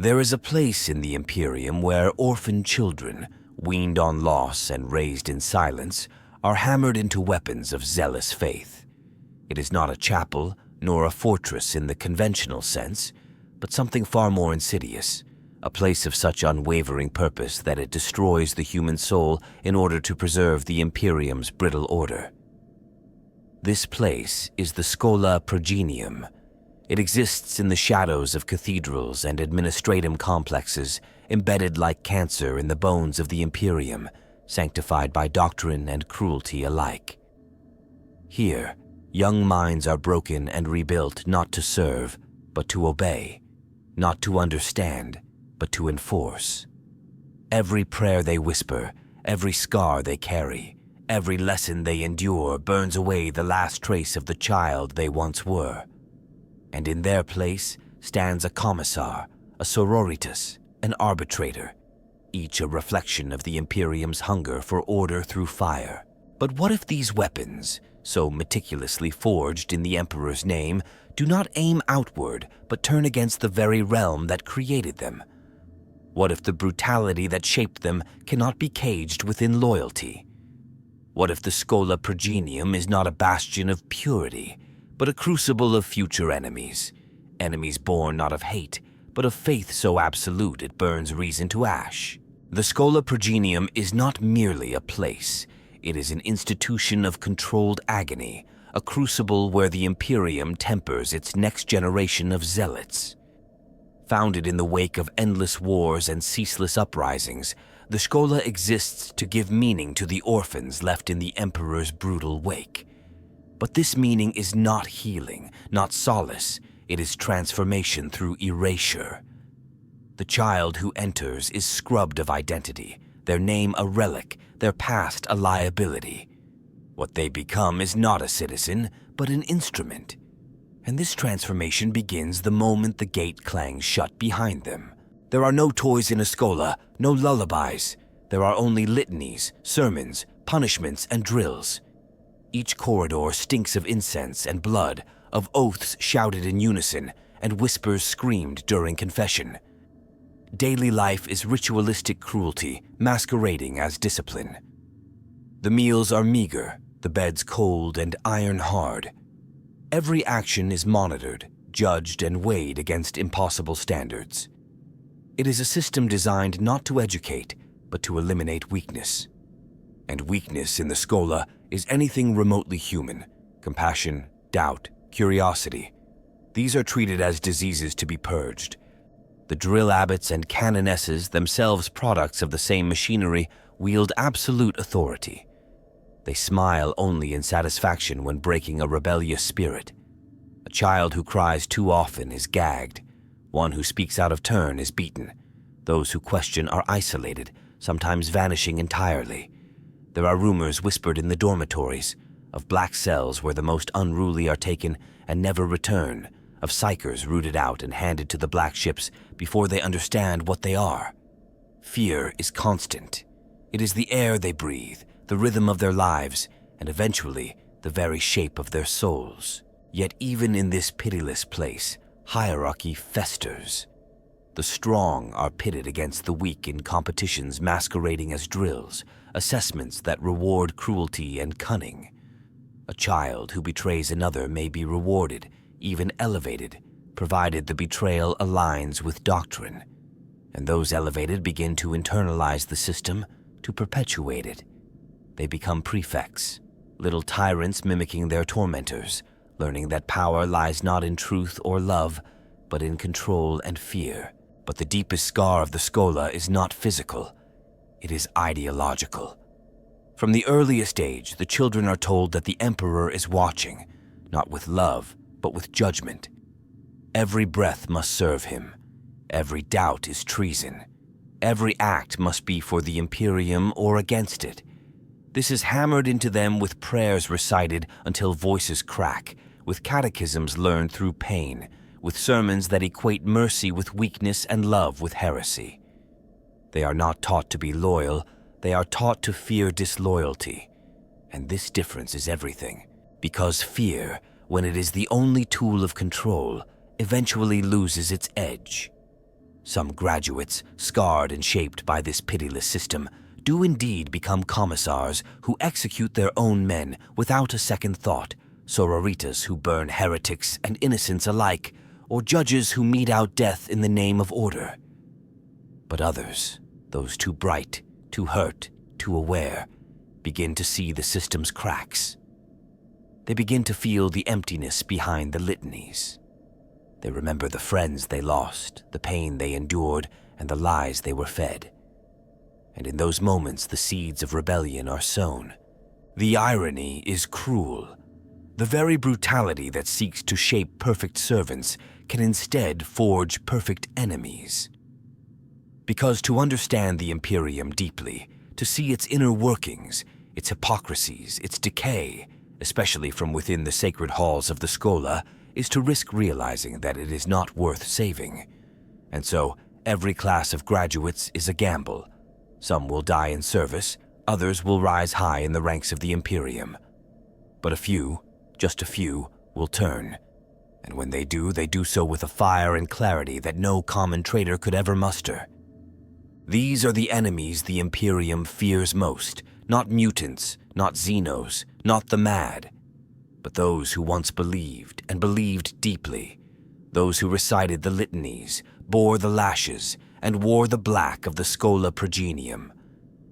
There is a place in the Imperium where orphan children, weaned on loss and raised in silence, are hammered into weapons of zealous faith. It is not a chapel, nor a fortress in the conventional sense, but something far more insidious, a place of such unwavering purpose that it destroys the human soul in order to preserve the Imperium's brittle order. This place is the Schola Progenium. It exists in the shadows of cathedrals and administratum complexes, embedded like cancer in the bones of the Imperium, sanctified by doctrine and cruelty alike. Here, young minds are broken and rebuilt not to serve, but to obey, not to understand, but to enforce. Every prayer they whisper, every scar they carry, every lesson they endure burns away the last trace of the child they once were. And in their place stands a commissar, a sororitas, an arbitrator, each a reflection of the Imperium's hunger for order through fire. But what if these weapons, so meticulously forged in the Emperor's name, do not aim outward, but turn against the very realm that created them? What if the brutality that shaped them cannot be caged within loyalty? What if the Schola Progenium is not a bastion of purity, but a crucible of future enemies, enemies born not of hate, but of faith so absolute it burns reason to ash? The Schola Progenium is not merely a place, it is an institution of controlled agony, a crucible where the Imperium tempers its next generation of zealots. Founded in the wake of endless wars and ceaseless uprisings, the Schola exists to give meaning to the orphans left in the Emperor's brutal wake. But this meaning is not healing, not solace, it is transformation through erasure. The child who enters is scrubbed of identity, their name a relic, their past a liability. What they become is not a citizen, but an instrument. And this transformation begins the moment the gate clangs shut behind them. There are no toys in a Schola, no lullabies. There are only litanies, sermons, punishments, and drills. Each corridor stinks of incense and blood, of oaths shouted in unison, and whispers screamed during confession. Daily life is ritualistic cruelty, masquerading as discipline. The meals are meager, the beds cold and iron hard. Every action is monitored, judged, and weighed against impossible standards. It is a system designed not to educate, but to eliminate weakness. And weakness in the Schola is anything remotely human: compassion, doubt, curiosity. These are treated as diseases to be purged. The drill abbots and canonesses, themselves products of the same machinery, wield absolute authority. They smile only in satisfaction when breaking a rebellious spirit. A child who cries too often is gagged. One who speaks out of turn is beaten. Those who question are isolated, sometimes vanishing entirely. There are rumors whispered in the dormitories, of black cells where the most unruly are taken and never return, of psychers rooted out and handed to the black ships before they understand what they are. Fear is constant. It is the air they breathe, the rhythm of their lives, and eventually the very shape of their souls. Yet even in this pitiless place, hierarchy festers. The strong are pitted against the weak in competitions masquerading as drills, assessments that reward cruelty and cunning. A child who betrays another may be rewarded, even elevated, provided the betrayal aligns with doctrine. And those elevated begin to internalize the system, to perpetuate it. They become prefects, little tyrants mimicking their tormentors, learning that power lies not in truth or love, but in control and fear. But the deepest scar of the Schola is not physical, it is ideological. From the earliest age, the children are told that the Emperor is watching, not with love, but with judgment. Every breath must serve him. Every doubt is treason. Every act must be for the Imperium or against it. This is hammered into them with prayers recited until voices crack, with catechisms learned through pain, with sermons that equate mercy with weakness and love with heresy. They are not taught to be loyal, they are taught to fear disloyalty. And this difference is everything, because fear, when it is the only tool of control, eventually loses its edge. Some graduates, scarred and shaped by this pitiless system, do indeed become commissars who execute their own men without a second thought, sororitas who burn heretics and innocents alike, or judges who mete out death in the name of order. But others, those too bright, too hurt, too aware, begin to see the system's cracks. They begin to feel the emptiness behind the litanies. They remember the friends they lost, the pain they endured, and the lies they were fed. And in those moments the seeds of rebellion are sown. The irony is cruel. The very brutality that seeks to shape perfect servants can instead forge perfect enemies. Because to understand the Imperium deeply, to see its inner workings, its hypocrisies, its decay, especially from within the sacred halls of the Schola, is to risk realizing that it is not worth saving. And so, every class of graduates is a gamble. Some will die in service, others will rise high in the ranks of the Imperium. But a few, just a few, will turn. And when they do so with a fire and clarity that no common traitor could ever muster. These are the enemies the Imperium fears most, not mutants, not xenos, not the mad, but those who once believed, and believed deeply, those who recited the litanies, bore the lashes, and wore the black of the Schola Progenium,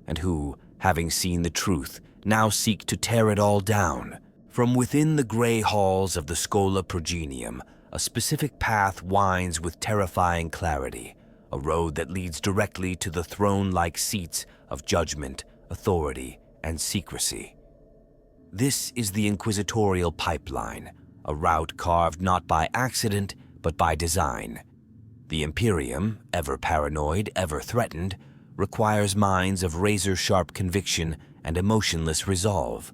and who, having seen the truth, now seek to tear it all down. From within the gray halls of the Schola Progenium, a specific path winds with terrifying clarity, a road that leads directly to the throne-like seats of judgment, authority, and secrecy. This is the inquisitorial pipeline, a route carved not by accident, but by design. The Imperium, ever paranoid, ever threatened, requires minds of razor-sharp conviction and emotionless resolve.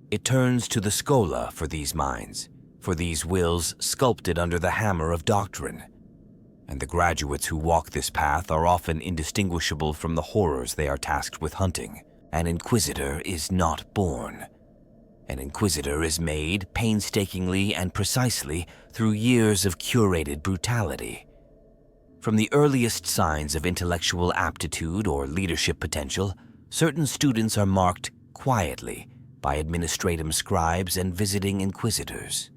It turns to the Schola for these minds, for these wills sculpted under the hammer of doctrine. And the graduates who walk this path are often indistinguishable from the horrors they are tasked with hunting. An inquisitor is not born. An inquisitor is made painstakingly and precisely through years of curated brutality. From the earliest signs of intellectual aptitude or leadership potential, certain students are marked quietly by administratum scribes and visiting inquisitors.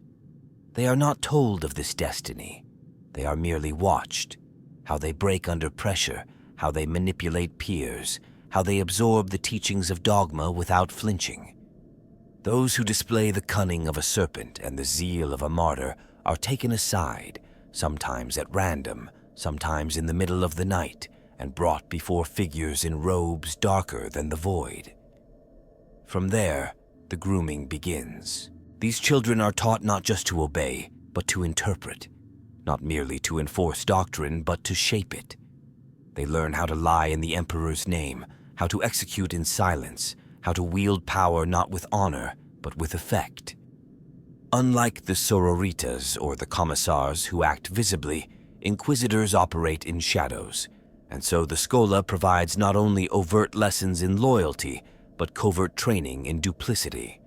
They are not told of this destiny. They are merely watched, how they break under pressure, how they manipulate peers, how they absorb the teachings of dogma without flinching. Those who display the cunning of a serpent and the zeal of a martyr are taken aside, sometimes at random, sometimes in the middle of the night, and brought before figures in robes darker than the void. From there, the grooming begins. These children are taught not just to obey, but to interpret, not merely to enforce doctrine, but to shape it. They learn how to lie in the Emperor's name, how to execute in silence, how to wield power not with honor, but with effect. Unlike the sororitas or the commissars who act visibly, inquisitors operate in shadows, and so the Schola provides not only overt lessons in loyalty, but covert training in duplicity.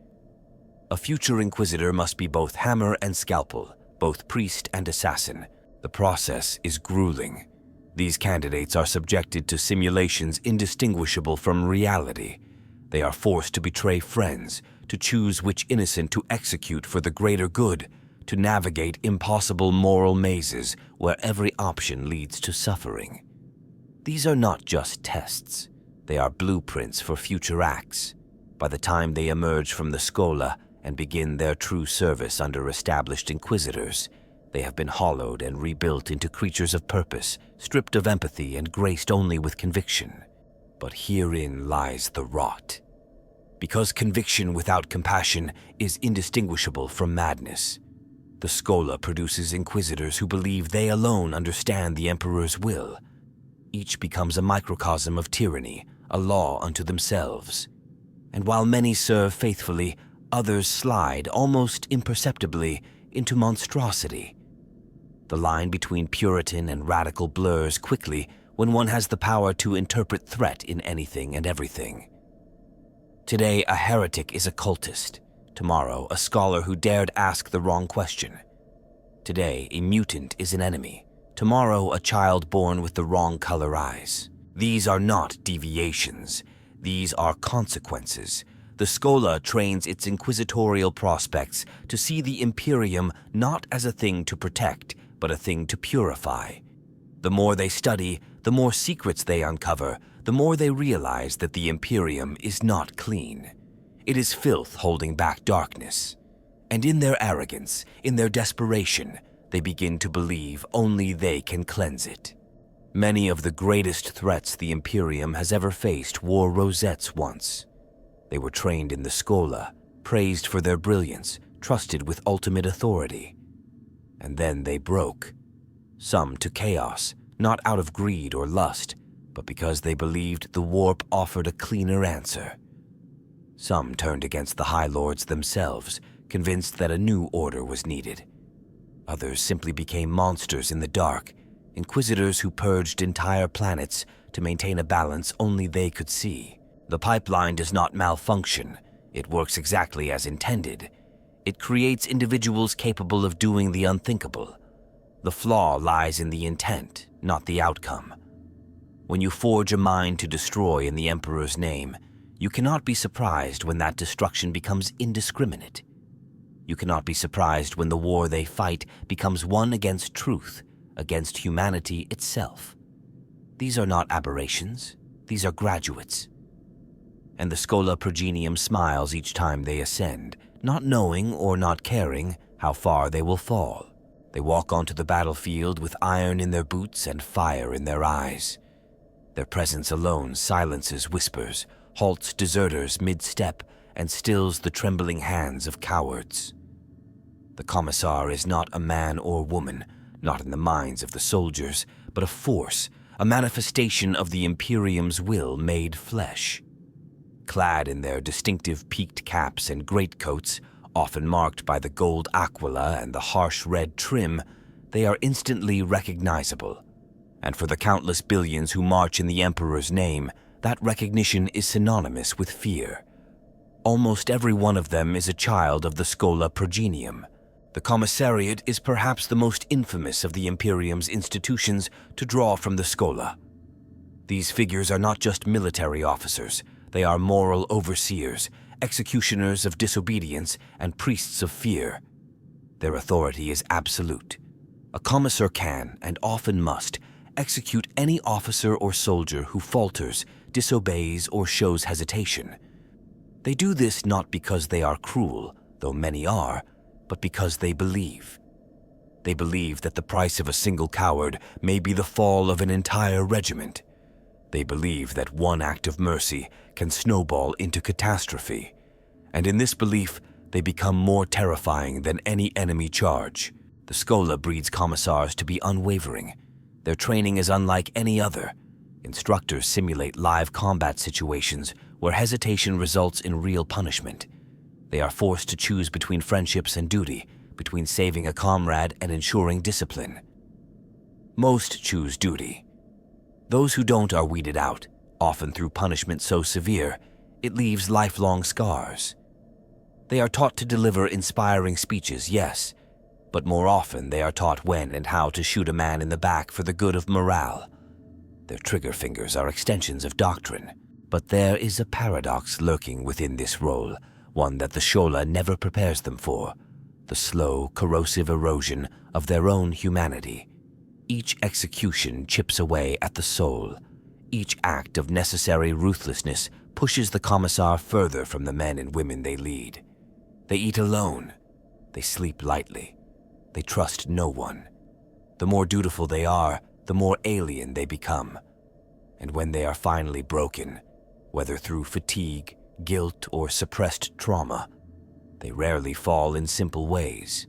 A future inquisitor must be both hammer and scalpel, both priest and assassin. The process is grueling. These candidates are subjected to simulations indistinguishable from reality. They are forced to betray friends, to choose which innocent to execute for the greater good, to navigate impossible moral mazes where every option leads to suffering. These are not just tests. They are blueprints for future acts. By the time they emerge from the Schola and begin their true service under established inquisitors, they have been hollowed and rebuilt into creatures of purpose, stripped of empathy and graced only with conviction. But herein lies the rot. Because conviction without compassion is indistinguishable from madness, the Schola produces inquisitors who believe they alone understand the Emperor's will. Each becomes a microcosm of tyranny, a law unto themselves. And while many serve faithfully, others slide almost imperceptibly into monstrosity. The line between Puritan and radical blurs quickly when one has the power to interpret threat in anything and everything. Today, a heretic is a cultist. Tomorrow, a scholar who dared ask the wrong question. Today, a mutant is an enemy. Tomorrow, a child born with the wrong color eyes. These are not deviations. These are consequences. The Schola trains its inquisitorial prospects to see the Imperium not as a thing to protect, but a thing to purify. The more they study, the more secrets they uncover, the more they realize that the Imperium is not clean. It is filth holding back darkness. And in their arrogance, in their desperation, they begin to believe only they can cleanse it. Many of the greatest threats the Imperium has ever faced wore rosettes once. They were trained in the Schola, praised for their brilliance, trusted with ultimate authority. And then they broke. Some to chaos, not out of greed or lust, but because they believed the warp offered a cleaner answer. Some turned against the High Lords themselves, convinced that a new order was needed. Others simply became monsters in the dark, inquisitors who purged entire planets to maintain a balance only they could see. The pipeline does not malfunction. It works exactly as intended. It creates individuals capable of doing the unthinkable. The flaw lies in the intent, not the outcome. When you forge a mind to destroy in the Emperor's name, you cannot be surprised when that destruction becomes indiscriminate. You cannot be surprised when the war they fight becomes one against truth, against humanity itself. These are not aberrations, these are graduates. And the Schola Progenium smiles each time they ascend, not knowing or not caring how far they will fall. They walk onto the battlefield with iron in their boots and fire in their eyes. Their presence alone silences whispers, halts deserters mid-step, and stills the trembling hands of cowards. The commissar is not a man or woman, not in the minds of the soldiers, but a force, a manifestation of the Imperium's will made flesh. Clad in their distinctive peaked caps and greatcoats, often marked by the gold aquila and the harsh red trim, they are instantly recognizable. And for the countless billions who march in the Emperor's name, that recognition is synonymous with fear. Almost every one of them is a child of the Schola Progenium. The commissariat is perhaps the most infamous of the Imperium's institutions to draw from the Schola. These figures are not just military officers, they are moral overseers, executioners of disobedience, and priests of fear. Their authority is absolute. A commissar can, and often must, execute any officer or soldier who falters, disobeys, or shows hesitation. They do this not because they are cruel, though many are, but because they believe. They believe that the price of a single coward may be the fall of an entire regiment. They believe that one act of mercy can snowball into catastrophe, and in this belief, they become more terrifying than any enemy charge. The Schola breeds commissars to be unwavering. Their training is unlike any other. Instructors simulate live combat situations where hesitation results in real punishment. They are forced to choose between friendships and duty, between saving a comrade and ensuring discipline. Most choose duty. Those who don't are weeded out, often through punishment so severe, it leaves lifelong scars. They are taught to deliver inspiring speeches, yes, but more often they are taught when and how to shoot a man in the back for the good of morale. Their trigger fingers are extensions of doctrine, but there is a paradox lurking within this role, one that the Schola never prepares them for, the slow, corrosive erosion of their own humanity. Each execution chips away at the soul. Each act of necessary ruthlessness pushes the commissar further from the men and women they lead. They eat alone. They sleep lightly. They trust no one. The more dutiful they are, the more alien they become. And when they are finally broken, whether through fatigue, guilt, or suppressed trauma, they rarely fall in simple ways.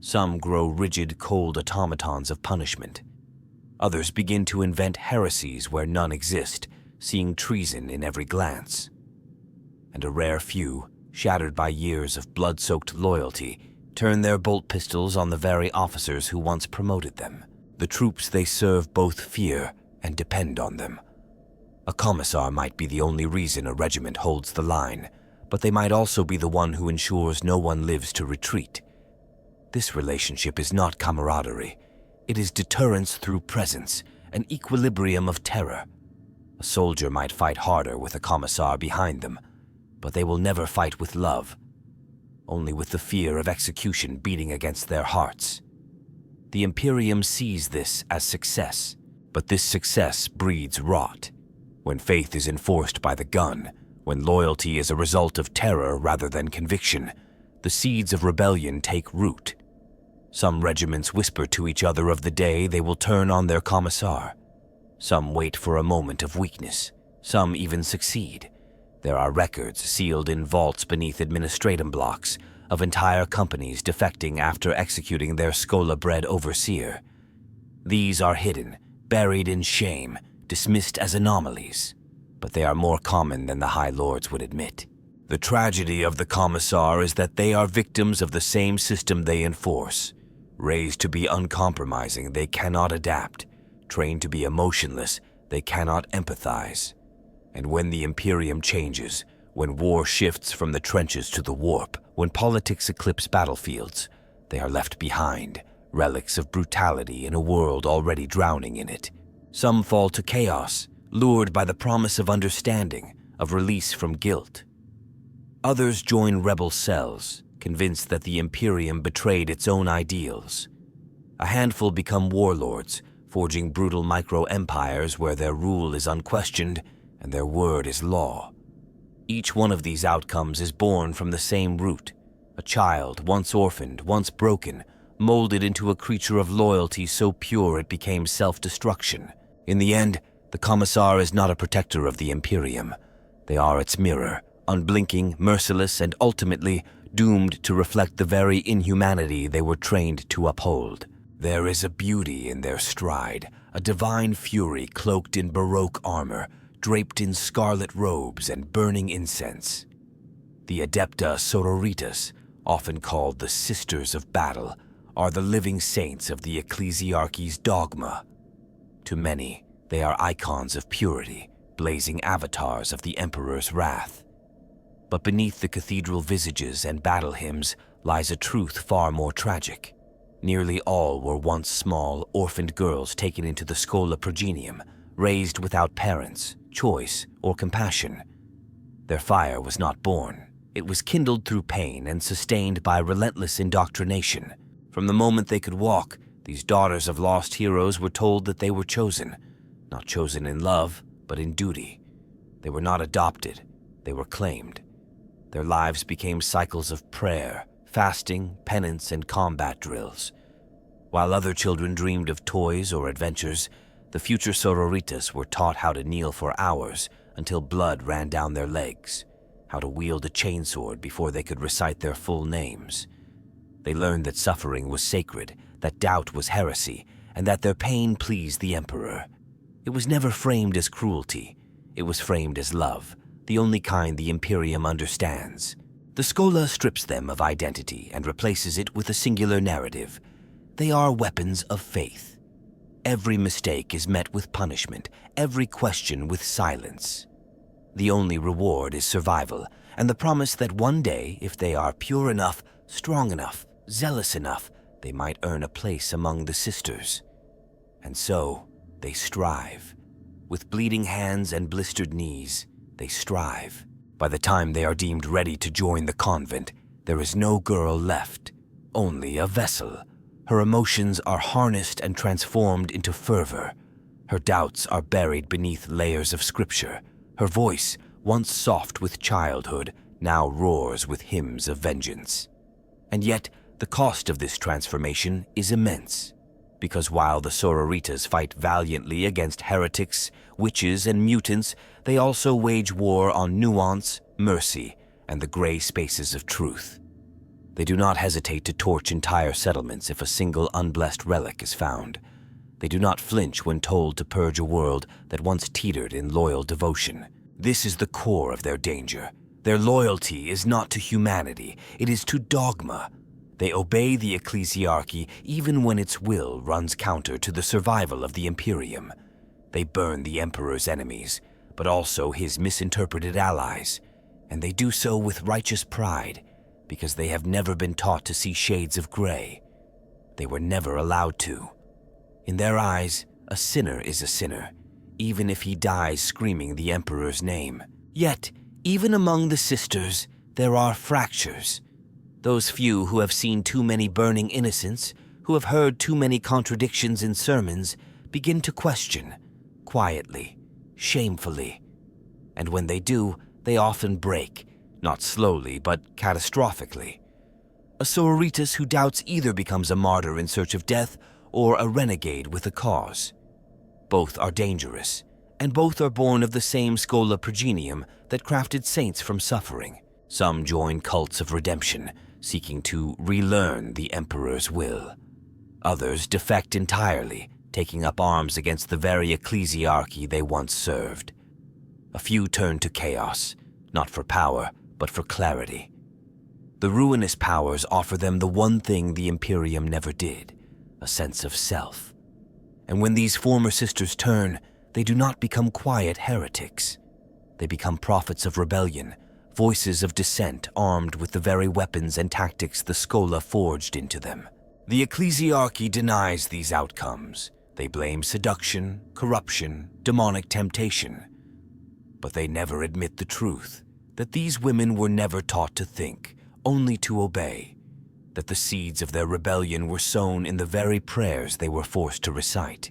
Some grow rigid, cold automatons of punishment. Others begin to invent heresies where none exist, seeing treason in every glance. And a rare few, shattered by years of blood-soaked loyalty, turn their bolt pistols on the very officers who once promoted them. The troops they serve both fear and depend on them. A commissar might be the only reason a regiment holds the line, but they might also be the one who ensures no one lives to retreat. This relationship is not camaraderie. It is deterrence through presence, an equilibrium of terror. A soldier might fight harder with a commissar behind them, but they will never fight with love, only with the fear of execution beating against their hearts. The Imperium sees this as success, but this success breeds rot. When faith is enforced by the gun, when loyalty is a result of terror rather than conviction, the seeds of rebellion take root. Some regiments whisper to each other of the day they will turn on their commissar. Some wait for a moment of weakness. Some even succeed. There are records sealed in vaults beneath administratum blocks of entire companies defecting after executing their Schola-bred overseer. These are hidden, buried in shame, dismissed as anomalies, but they are more common than the High Lords would admit. The tragedy of the commissar is that they are victims of the same system they enforce. Raised to be uncompromising, they cannot adapt. Trained to be emotionless, they cannot empathize. And when the Imperium changes, when war shifts from the trenches to the warp, when politics eclipse battlefields, they are left behind, relics of brutality in a world already drowning in it. Some fall to chaos, lured by the promise of understanding, of release from guilt. Others join rebel cells, convinced that the Imperium betrayed its own ideals. A handful become warlords, forging brutal micro-empires where their rule is unquestioned and their word is law. Each one of these outcomes is born from the same root, a child once orphaned, once broken, molded into a creature of loyalty so pure it became self-destruction. In the end, the commissar is not a protector of the Imperium. They are its mirror, unblinking, merciless, and ultimately doomed to reflect the very inhumanity they were trained to uphold. There is a beauty in their stride, a divine fury cloaked in Baroque armor, draped in scarlet robes and burning incense. The adeptus sororitas, often called the Sisters of Battle, are the living saints of the ecclesiarchy's dogma. To many, they are icons of purity, blazing avatars of the Emperor's wrath. But beneath the cathedral visages and battle hymns lies a truth far more tragic. Nearly all were once small, orphaned girls taken into the Schola Progenium, raised without parents, choice, or compassion. Their fire was not born. It was kindled through pain and sustained by relentless indoctrination. From the moment they could walk, these daughters of lost heroes were told that they were chosen. Not chosen in love, but in duty. They were not adopted, they were claimed. Their lives became cycles of prayer, fasting, penance, and combat drills. While other children dreamed of toys or adventures, the future sororitas were taught how to kneel for hours until blood ran down their legs, how to wield a chainsword before they could recite their full names. They learned that suffering was sacred, that doubt was heresy, and that their pain pleased the Emperor. It was never framed as cruelty. It was framed as love, the only kind the Imperium understands. The Schola strips them of identity and replaces it with a singular narrative. They are weapons of faith. Every mistake is met with punishment, every question with silence. The only reward is survival, and the promise that one day, if they are pure enough, strong enough, zealous enough, they might earn a place among the sisters. And so, they strive. With bleeding hands and blistered knees, they strive. By the time they are deemed ready to join the convent, there is no girl left, only a vessel. Her emotions are harnessed and transformed into fervor. Her doubts are buried beneath layers of scripture. Her voice, once soft with childhood, now roars with hymns of vengeance. And yet, the cost of this transformation is immense. Because while the sororitas fight valiantly against heretics, witches, and mutants, they also wage war on nuance, mercy, and the gray spaces of truth. They do not hesitate to torch entire settlements if a single unblessed relic is found. They do not flinch when told to purge a world that once teetered in loyal devotion. This is the core of their danger. Their loyalty is not to humanity, it is to dogma. They obey the ecclesiarchy even when its will runs counter to the survival of the Imperium. They burn the Emperor's enemies, but also his misinterpreted allies, and they do so with righteous pride, because they have never been taught to see shades of gray. They were never allowed to. In their eyes, a sinner is a sinner, even if he dies screaming the Emperor's name. Yet, even among the sisters, there are fractures. Those few who have seen too many burning innocents, who have heard too many contradictions in sermons, begin to question, quietly, shamefully. And when they do, they often break, not slowly, but catastrophically. A sororitas who doubts either becomes a martyr in search of death or a renegade with a cause. Both are dangerous, and both are born of the same Schola Progenium that crafted saints from suffering. Some join cults of redemption, seeking to relearn the Emperor's will. Others defect entirely, taking up arms against the very ecclesiarchy they once served. A few turn to chaos, not for power, but for clarity. The ruinous powers offer them the one thing the Imperium never did, a sense of self. And when these former sisters turn, they do not become quiet heretics. They become prophets of rebellion, voices of dissent armed with the very weapons and tactics the Schola forged into them. The ecclesiarchy denies these outcomes. They blame seduction, corruption, demonic temptation. But they never admit the truth, that these women were never taught to think, only to obey, that the seeds of their rebellion were sown in the very prayers they were forced to recite.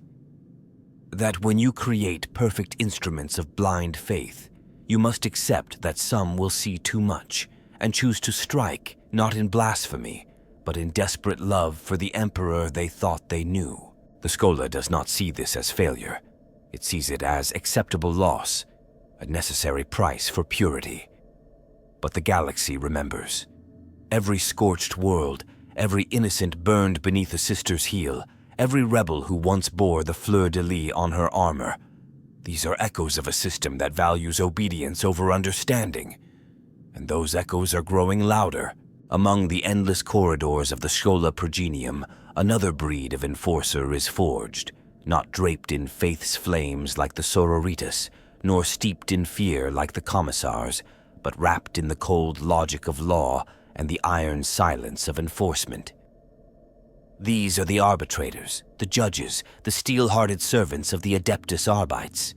That when you create perfect instruments of blind faith, you must accept that some will see too much and choose to strike, not in blasphemy, but in desperate love for the Emperor they thought they knew. The Schola does not see this as failure. It sees it as acceptable loss, a necessary price for purity. But the galaxy remembers. Every scorched world, every innocent burned beneath a sister's heel, every rebel who once bore the fleur-de-lis on her armor. These are echoes of a system that values obedience over understanding. And those echoes are growing louder. Among the endless corridors of the Schola Progenium, another breed of enforcer is forged, not draped in faith's flames like the sororitas, nor steeped in fear like the commissars, but wrapped in the cold logic of law and the iron silence of enforcement. These are the arbitrators, the judges, the steel-hearted servants of the adeptus arbites.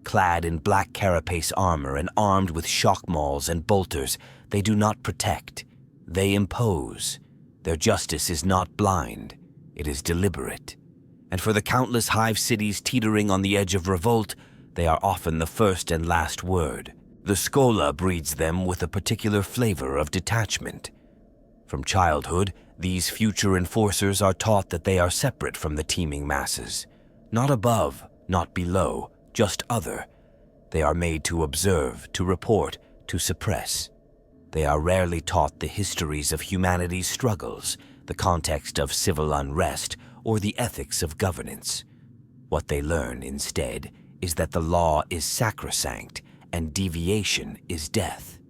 Clad in black carapace armor and armed with shock mauls and bolters, they do not protect, they impose. Their justice is not blind, it is deliberate. And for the countless hive cities teetering on the edge of revolt, they are often the first and last word. The Schola breeds them with a particular flavor of detachment. From childhood, these future enforcers are taught that they are separate from the teeming masses. Not above, not below, just other. They are made to observe, to report, to suppress. They are rarely taught the histories of humanity's struggles, the context of civil unrest, or the ethics of governance. What they learn, instead, is that the law is sacrosanct and deviation is death.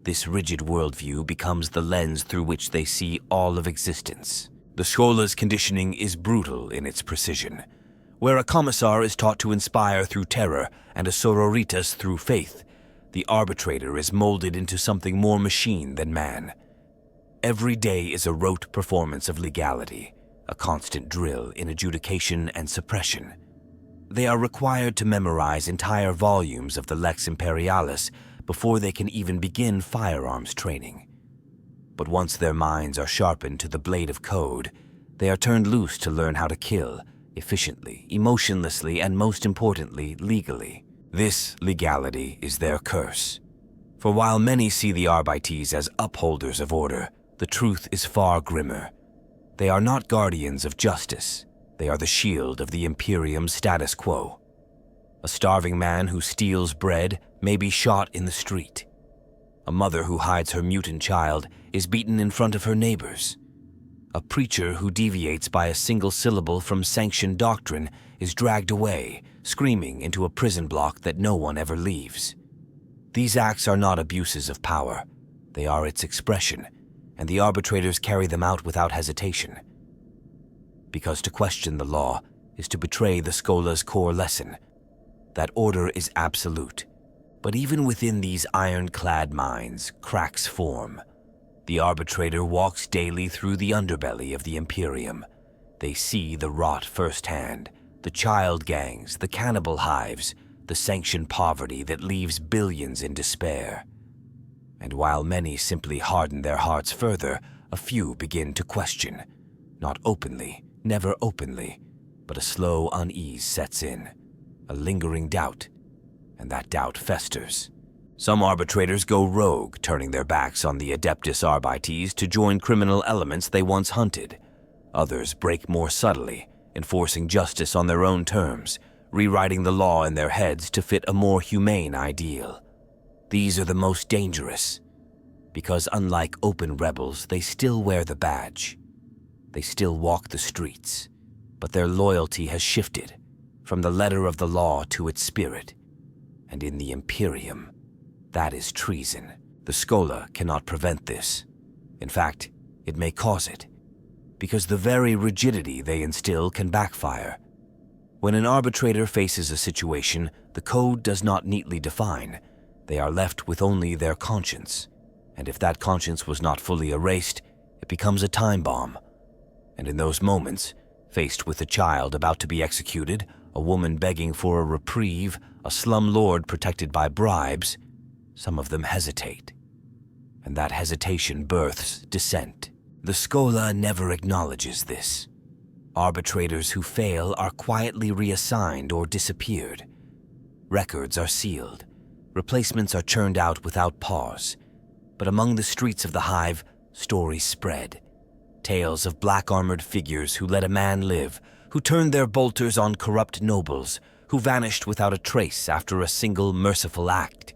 This rigid worldview becomes the lens through which they see all of existence. The Schola's conditioning is brutal in its precision. Where a commissar is taught to inspire through terror and a sororitas through faith, the arbitrator is molded into something more machine than man. Every day is a rote performance of legality, a constant drill in adjudication and suppression. They are required to memorize entire volumes of the Lex Imperialis before they can even begin firearms training. But once their minds are sharpened to the blade of code, they are turned loose to learn how to kill, efficiently, emotionlessly, and most importantly, legally. This legality is their curse. For while many see the arbites as upholders of order, the truth is far grimmer. They are not guardians of justice. They are the shield of the Imperium status quo. A starving man who steals bread may be shot in the street. A mother who hides her mutant child is beaten in front of her neighbors. A preacher who deviates by a single syllable from sanctioned doctrine is dragged away, screaming into a prison block that no one ever leaves. These acts are not abuses of power. They are its expression, and the arbitrators carry them out without hesitation. Because to question the law is to betray the Schola's core lesson, that order is absolute. But even within these ironclad minds, cracks form. The arbitrator walks daily through the underbelly of the Imperium, They see the rot firsthand, the child gangs, the cannibal hives, the sanctioned poverty that leaves billions in despair. And while many simply harden their hearts further, a few begin to question. Not openly, never openly, but a slow unease sets in, a lingering doubt, and that doubt festers. Some arbitrators go rogue, turning their backs on the adeptus arbites to join criminal elements they once hunted. Others break more subtly, enforcing justice on their own terms, rewriting the law in their heads to fit a more humane ideal. These are the most dangerous, because unlike open rebels, they still wear the badge. They still walk the streets, but their loyalty has shifted from the letter of the law to its spirit. And in the Imperium, that is treason. The Schola cannot prevent this. In fact, it may cause it, because the very rigidity they instill can backfire. When an arbitrator faces a situation the code does not neatly define, they are left with only their conscience. And if that conscience was not fully erased, it becomes a time bomb. And in those moments, faced with a child about to be executed, a woman begging for a reprieve, a slum lord protected by bribes, some of them hesitate. And that hesitation births dissent. The Schola never acknowledges this. Arbitrators who fail are quietly reassigned or disappeared. Records are sealed. Replacements are churned out without pause. But among the streets of the hive, stories spread. Tales of black-armored figures who let a man live, who turned their bolters on corrupt nobles, who vanished without a trace after a single merciful act.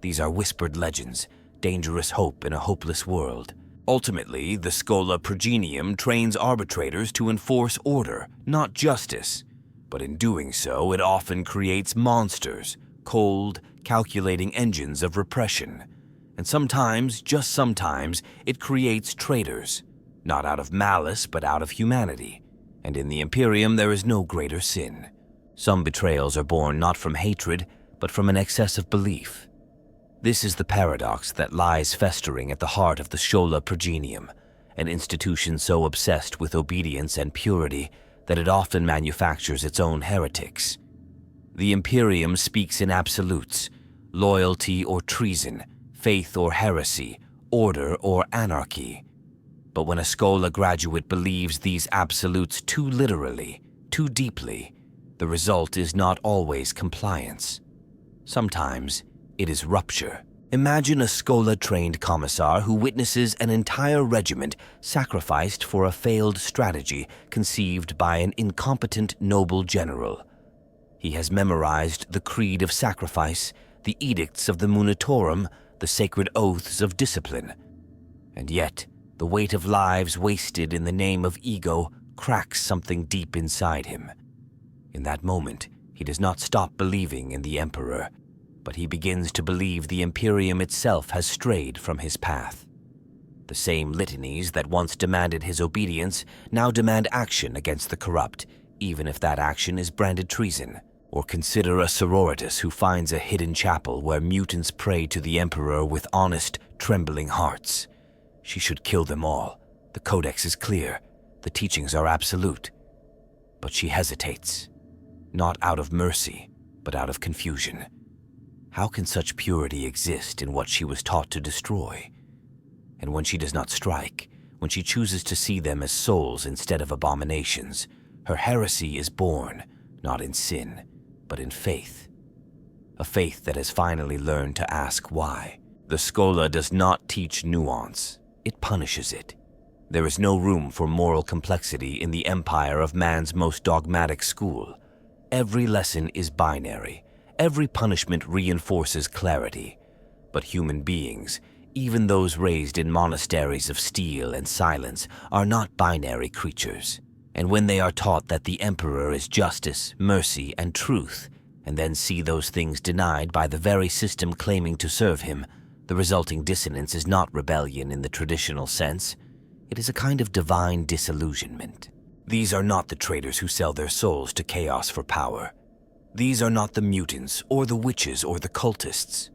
These are whispered legends, dangerous hope in a hopeless world. Ultimately, the Schola Progenium trains arbitrators to enforce order, not justice. But in doing so, it often creates monsters, cold, calculating engines of repression. And sometimes, just sometimes, it creates traitors, not out of malice, but out of humanity. And in the Imperium, there is no greater sin. Some betrayals are born not from hatred, but from an excess of belief. This is the paradox that lies festering at the heart of the Schola Progenium, an institution so obsessed with obedience and purity that it often manufactures its own heretics. The Imperium speaks in absolutes, loyalty or treason, faith or heresy, order or anarchy. But when a Schola graduate believes these absolutes too literally, too deeply, the result is not always compliance. Sometimes it is rupture. Imagine a Schola-trained commissar who witnesses an entire regiment sacrificed for a failed strategy conceived by an incompetent noble general. He has memorized the creed of sacrifice, the edicts of the munitorum, the sacred oaths of discipline. And yet, the weight of lives wasted in the name of ego cracks something deep inside him. In that moment, he does not stop believing in the Emperor, but he begins to believe the Imperium itself has strayed from his path. The same litanies that once demanded his obedience now demand action against the corrupt, even if that action is branded treason. Or consider a sororitas who finds a hidden chapel where mutants pray to the Emperor with honest, trembling hearts. She should kill them all. The codex is clear. The teachings are absolute. But she hesitates, not out of mercy, but out of confusion. How can such purity exist in what she was taught to destroy? And when she does not strike, when she chooses to see them as souls instead of abominations, her heresy is born, not in sin, but in faith. A faith that has finally learned to ask why. The Schola does not teach nuance. It punishes it. There is no room for moral complexity in the empire of man's most dogmatic school. Every lesson is binary. Every punishment reinforces clarity. But human beings, even those raised in monasteries of steel and silence, are not binary creatures. And when they are taught that the Emperor is justice, mercy, and truth, and then see those things denied by the very system claiming to serve him, the resulting dissonance is not rebellion in the traditional sense. It is a kind of divine disillusionment. These are not the traitors who sell their souls to chaos for power. These are not the mutants, or the witches, or the cultists.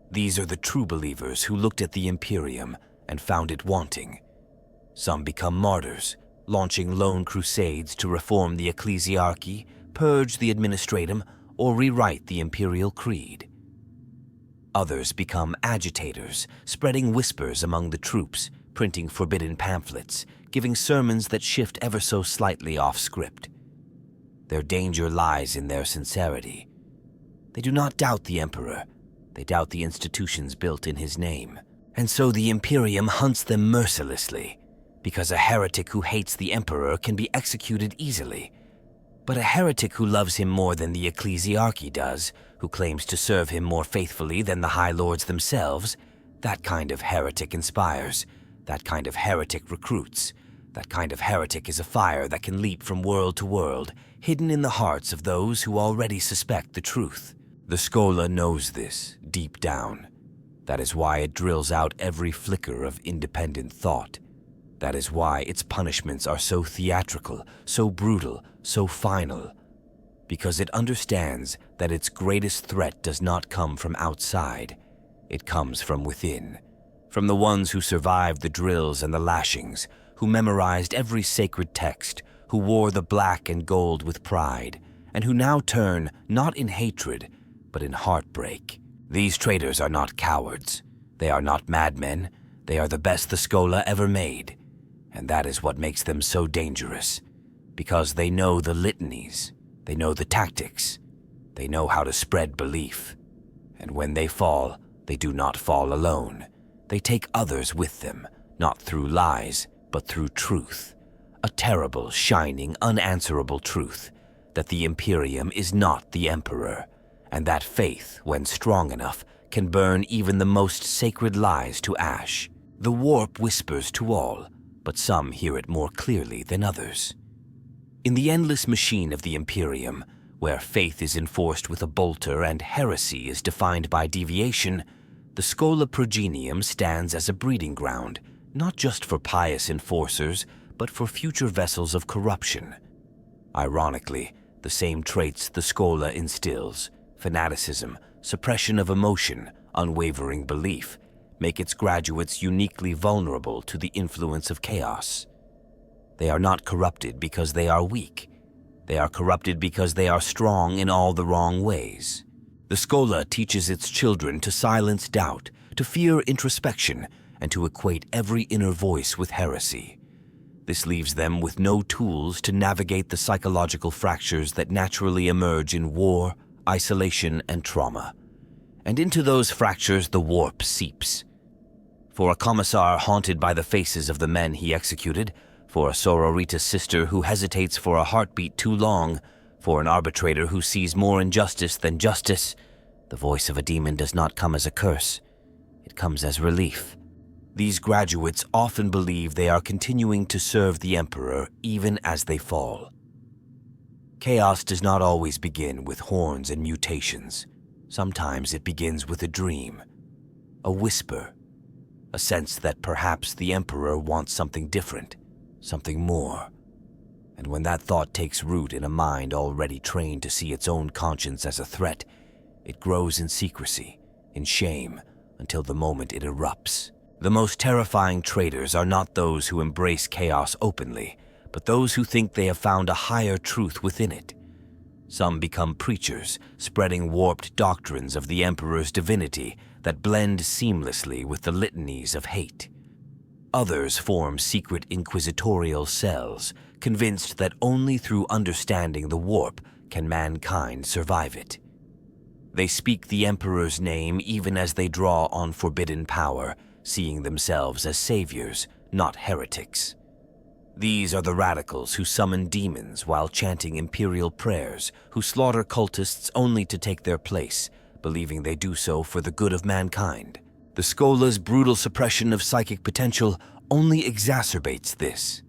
These are the true believers who looked at the Imperium and found it wanting. Some become martyrs, launching lone crusades to reform the ecclesiarchy, purge the administratum, or rewrite the imperial creed. Others become agitators, spreading whispers among the troops, printing forbidden pamphlets, giving sermons that shift ever so slightly off script. Their danger lies in their sincerity. They do not doubt the emperor. They doubt the institutions built in his name. And so the Imperium hunts them mercilessly, because a heretic who hates the emperor can be executed easily. But a heretic who loves him more than the ecclesiarchy does, who claims to serve him more faithfully than the high lords themselves, that kind of heretic inspires, that kind of heretic recruits, that kind of heretic is a fire that can leap from world to world, hidden in the hearts of those who already suspect the truth. The Schola knows this, deep down. That is why it drills out every flicker of independent thought. That is why its punishments are so theatrical, so brutal, so final. Because it understands that its greatest threat does not come from outside. It comes from within. From the ones who survived the drills and the lashings, who memorized every sacred text, who wore the black and gold with pride, and who now turn not in hatred, but in heartbreak. These traitors are not cowards. They are not madmen. They are the best the Schola ever made. And that is what makes them so dangerous. Because they know the litanies. They know the tactics. They know how to spread belief. And when they fall, they do not fall alone. They take others with them, not through lies, but through truth. A terrible, shining, unanswerable truth, that the Imperium is not the Emperor, and that faith, when strong enough, can burn even the most sacred lies to ash. The warp whispers to all, but some hear it more clearly than others. In the endless machine of the Imperium, where faith is enforced with a bolter and heresy is defined by deviation, the Schola Progenium stands as a breeding ground, not just for pious enforcers, but for future vessels of corruption. Ironically, the same traits the Schola instills, fanaticism, suppression of emotion, unwavering belief, make its graduates uniquely vulnerable to the influence of chaos. They are not corrupted because they are weak. They are corrupted because they are strong in all the wrong ways. The Schola teaches its children to silence doubt, to fear introspection, and to equate every inner voice with heresy. This leaves them with no tools to navigate the psychological fractures that naturally emerge in war, isolation, and trauma. And into those fractures the warp seeps. For a commissar haunted by the faces of the men he executed, for a sororita's sister who hesitates for a heartbeat too long, for an arbitrator who sees more injustice than justice, the voice of a demon does not come as a curse. It comes as relief. These graduates often believe they are continuing to serve the Emperor even as they fall. Chaos does not always begin with horns and mutations. Sometimes it begins with a dream, a whisper, a sense that perhaps the Emperor wants something different, something more. And when that thought takes root in a mind already trained to see its own conscience as a threat, it grows in secrecy, in shame, until the moment it erupts. The most terrifying traitors are not those who embrace chaos openly, but those who think they have found a higher truth within it. Some become preachers, spreading warped doctrines of the Emperor's divinity that blend seamlessly with the litanies of hate. Others form secret inquisitorial cells, convinced that only through understanding the warp can mankind survive it. They speak the Emperor's name even as they draw on forbidden power, seeing themselves as saviors, not heretics. These are the radicals who summon demons while chanting imperial prayers, who slaughter cultists only to take their place, believing they do so for the good of mankind. The Schola's brutal suppression of psychic potential only exacerbates this.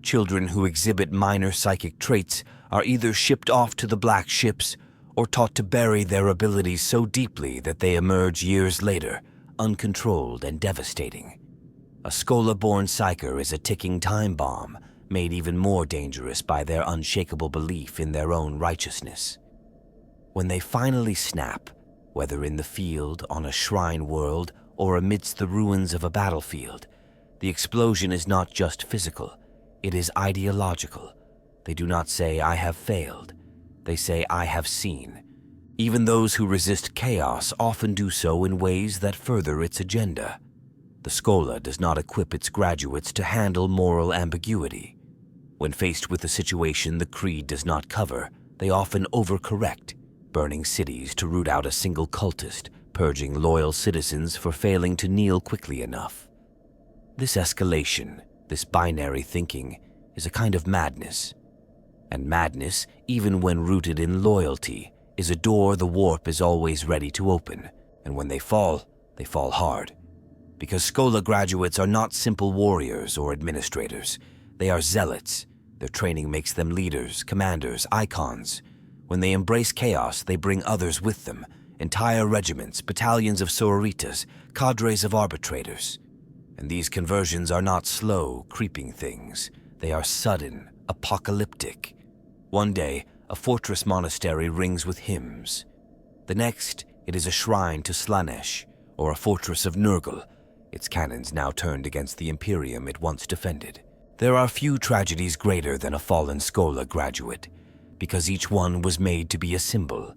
Children who exhibit minor psychic traits are either shipped off to the black ships or taught to bury their abilities so deeply that they emerge years later, uncontrolled and devastating. A Schola-born psyker is a ticking time bomb, made even more dangerous by their unshakable belief in their own righteousness. When they finally snap, whether in the field, on a shrine world, or amidst the ruins of a battlefield, the explosion is not just physical, It is ideological. They do not say, "I have failed." They say, "I have seen." Even those who resist chaos often do so in ways that further its agenda. The Schola does not equip its graduates to handle moral ambiguity. When faced with a situation the creed does not cover, they often overcorrect, burning cities to root out a single cultist, purging loyal citizens for failing to kneel quickly enough. This escalation, this binary thinking, is a kind of madness. And madness, even when rooted in loyalty, is a door the warp is always ready to open, and when they fall hard. Because Schola graduates are not simple warriors or administrators. They are zealots. Their training makes them leaders, commanders, icons. When they embrace chaos, they bring others with them, entire regiments, battalions of sororitas, cadres of arbitrators. And these conversions are not slow, creeping things. They are sudden, apocalyptic. One day, a fortress monastery rings with hymns. The next, it is a shrine to Slanesh, or a fortress of Nurgle, its cannons now turned against the Imperium it once defended. There are few tragedies greater than a fallen Schola graduate, because each one was made to be a symbol.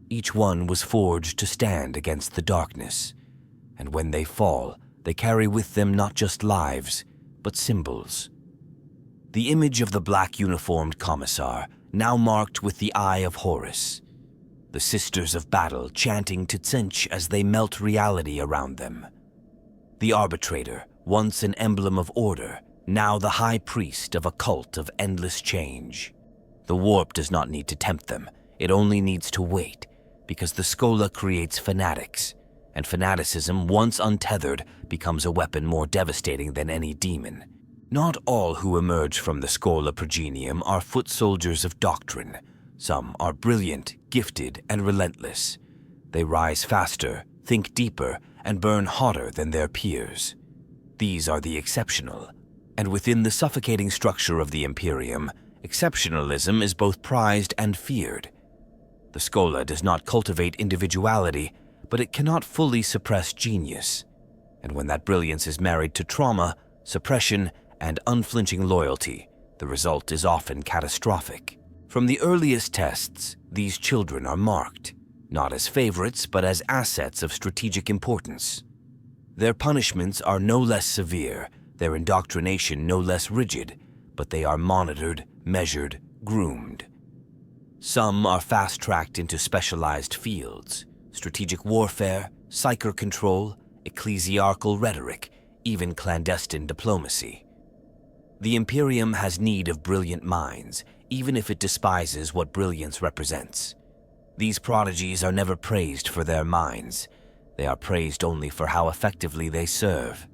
Each one was forged to stand against the darkness. And when they fall, they carry with them not just lives, but symbols. The image of the black-uniformed commissar, now marked with the Eye of Horus. The Sisters of Battle chanting Titsench as they melt reality around them. The arbitrator, once an emblem of order, now the high priest of a cult of endless change. The warp does not need to tempt them, it only needs to wait, because the Schola creates fanatics, and fanaticism, once untethered, becomes a weapon more devastating than any demon. Not all who emerge from the Schola Progenium are foot soldiers of doctrine. Some are brilliant, gifted, and relentless. They rise faster, think deeper, and burn hotter than their peers. These are the exceptional. And within the suffocating structure of the Imperium, exceptionalism is both prized and feared. The Schola does not cultivate individuality, but it cannot fully suppress genius. And when that brilliance is married to trauma, suppression, and unflinching loyalty, the result is often catastrophic. From the earliest tests, these children are marked, not as favorites, but as assets of strategic importance. Their punishments are no less severe, their indoctrination no less rigid, but they are monitored, measured, groomed. Some are fast-tracked into specialized fields: strategic warfare, psyker control, ecclesiarchal rhetoric, even clandestine diplomacy. The Imperium has need of brilliant minds, even if it despises what brilliance represents. These prodigies are never praised for their minds. They are praised only for how effectively they serve.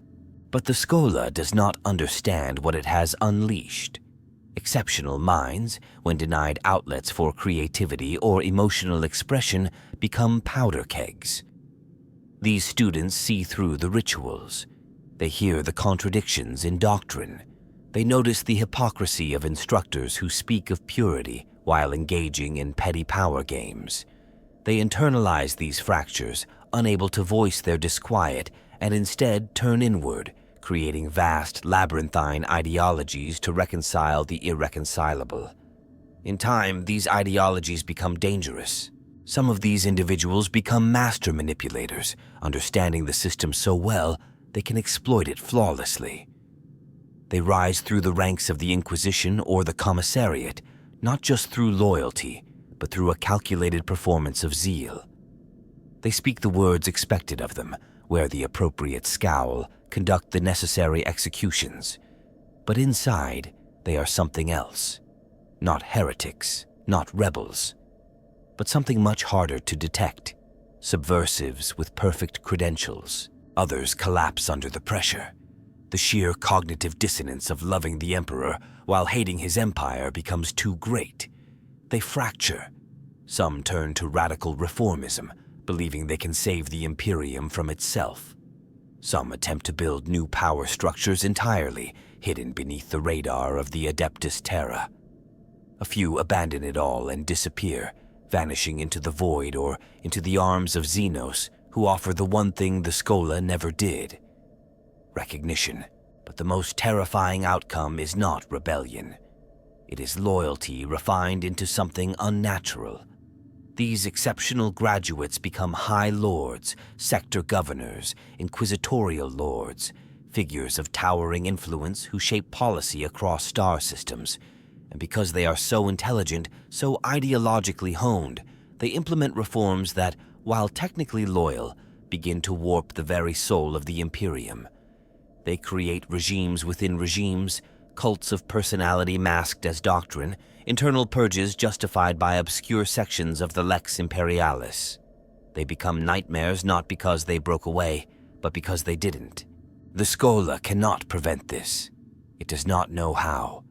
But the Schola does not understand what it has unleashed. Exceptional minds, when denied outlets for creativity or emotional expression, become powder kegs. These students see through the rituals. They hear the contradictions in doctrine. They notice the hypocrisy of instructors who speak of purity while engaging in petty power games. They internalize these fractures, unable to voice their disquiet, and instead turn inward, creating vast, labyrinthine ideologies to reconcile the irreconcilable. In time, these ideologies become dangerous. Some of these individuals become master manipulators, understanding the system so well they can exploit it flawlessly. They rise through the ranks of the Inquisition or the commissariat, not just through loyalty, but through a calculated performance of zeal. They speak the words expected of them, wear the appropriate scowl, conduct the necessary executions. But inside, they are something else. Not heretics, not rebels, but something much harder to detect. Subversives with perfect credentials. Others collapse under the pressure. The sheer cognitive dissonance of loving the Emperor while hating his empire becomes too great. They fracture. Some turn to radical reformism, believing they can save the Imperium from itself. Some attempt to build new power structures entirely, hidden beneath the radar of the adeptus terra. A few abandon it all and disappear, vanishing into the void or into the arms of Xenos, who offer the one thing the Schola never did: recognition. But the most terrifying outcome is not rebellion. It is loyalty refined into something unnatural. These exceptional graduates become high lords, sector governors, inquisitorial lords, figures of towering influence who shape policy across star systems. And because they are so intelligent, so ideologically honed, they implement reforms that, while technically loyal, begin to warp the very soul of the Imperium. They create regimes within regimes, cults of personality masked as doctrine, internal purges justified by obscure sections of the Lex Imperialis. They become nightmares not because they broke away, but because they didn't. The Schola cannot prevent this. It does not know how.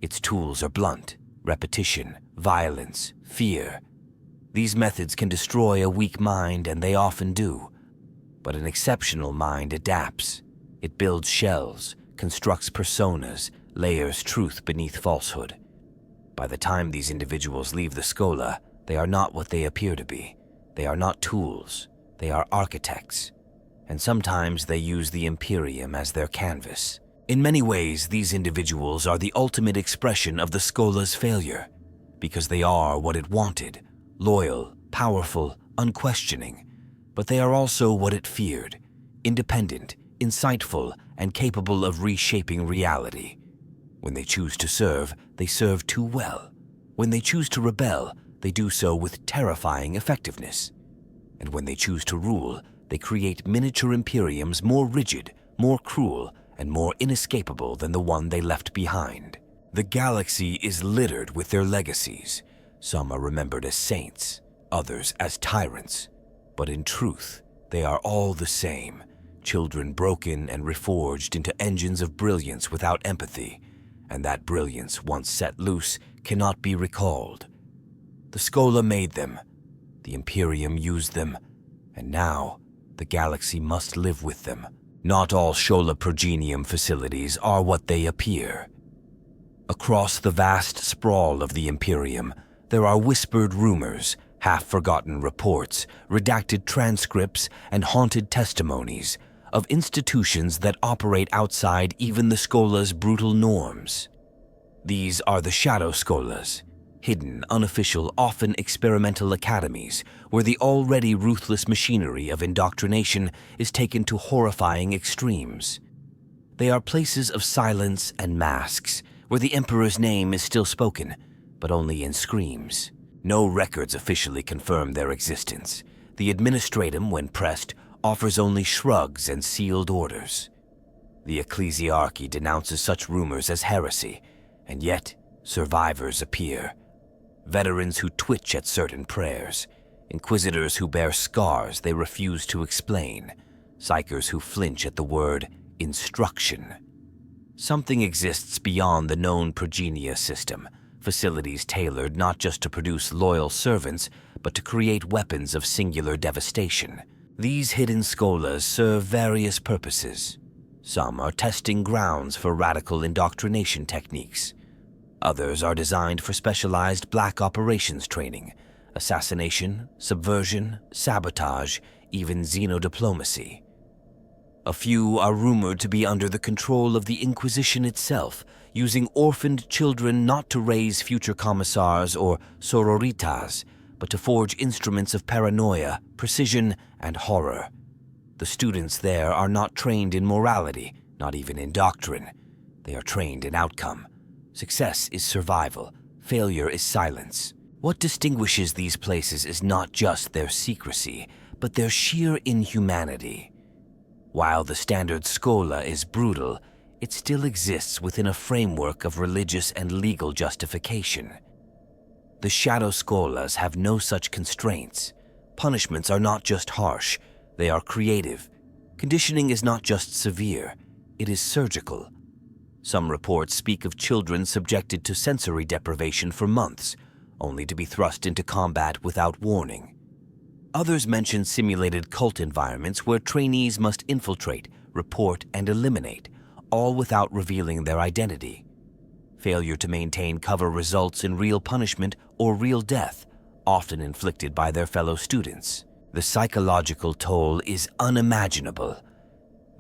Its tools are blunt: repetition, violence, fear. These methods can destroy a weak mind, and they often do. But an exceptional mind adapts. It builds shells, constructs personas, layers truth beneath falsehood. By the time these individuals leave the Schola, they are not what they appear to be. They are not tools. They are architects. And sometimes they use the Imperium as their canvas. In many ways, these individuals are the ultimate expression of the Schola's failure, because they are what it wanted: loyal, powerful, unquestioning. But they are also what it feared: independent, insightful, and capable of reshaping reality. When they choose to serve, they serve too well. When they choose to rebel, they do so with terrifying effectiveness. And when they choose to rule, they create miniature Imperiums more rigid, more cruel, and more inescapable than the one they left behind. The galaxy is littered with their legacies. Some are remembered as saints, others as tyrants. But in truth, they are all the same: children broken and reforged into engines of brilliance without empathy, and that brilliance, once set loose, cannot be recalled. The Schola made them, the Imperium used them, and now the galaxy must live with them. Not all Schola Progenium facilities are what they appear. Across the vast sprawl of the Imperium, there are whispered rumors, half-forgotten reports, redacted transcripts, and haunted testimonies of institutions that operate outside even the Schola's brutal norms. These are the Shadow Scholas, hidden, unofficial, often experimental academies where the already ruthless machinery of indoctrination is taken to horrifying extremes. They are places of silence and masks where the Emperor's name is still spoken, but only in screams. No records officially confirm their existence. The administratum, when pressed, offers only shrugs and sealed orders. The ecclesiarchy denounces such rumors as heresy, and yet survivors appear. Veterans who twitch at certain prayers, inquisitors who bear scars they refuse to explain, psychers who flinch at the word instruction. Something exists beyond the known progenia system, facilities tailored not just to produce loyal servants, but to create weapons of singular devastation. These hidden scholas serve various purposes. Some are testing grounds for radical indoctrination techniques. Others are designed for specialized black operations training, assassination, subversion, sabotage, even xenodiplomacy. A few are rumored to be under the control of the Inquisition itself, using orphaned children not to raise future commissars or sororitas, but to forge instruments of paranoia, precision, and horror. The students there are not trained in morality, not even in doctrine. They are trained in outcome. Success is survival. Failure is silence. What distinguishes these places is not just their secrecy, but their sheer inhumanity. While the standard Schola is brutal, it still exists within a framework of religious and legal justification. The Shadow Scholas have no such constraints. Punishments are not just harsh, they are creative. Conditioning is not just severe, it is surgical. Some reports speak of children subjected to sensory deprivation for months, only to be thrust into combat without warning. Others mention simulated cult environments where trainees must infiltrate, report, and eliminate, all without revealing their identity. Failure to maintain cover results in real punishment or real death, often inflicted by their fellow students. The psychological toll is unimaginable.